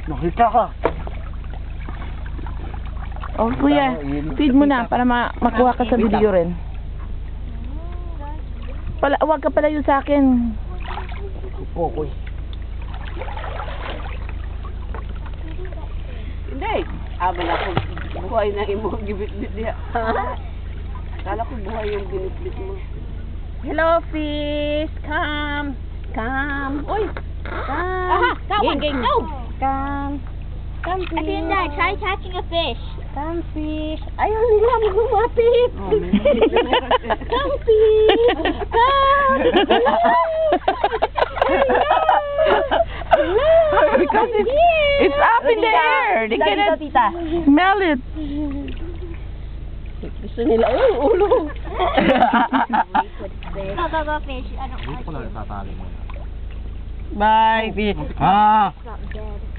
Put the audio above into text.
Nakita ka. Oh, kuya, feed mo na para makuha ka sa video rin. Huwag ka palayo sa akin. Pokoy. Hindi. Abala ko. Buhay na imo gibit-bit niya. Kala ko buhay yung binit-bit mo. Hello, fish. Come. Come. Uy. Come. Aha, that one. Go. Come. Come, fish. Atinda, try catching a fish. Come, fish. Ayaw nila magumapit. Come, fish. Come. Because it's up in the air. They cannot smell it. Gusto nila, ulo. Go, fish. I don't Dito ko na tatali mo. Bye, fish. Ah! Drop dead.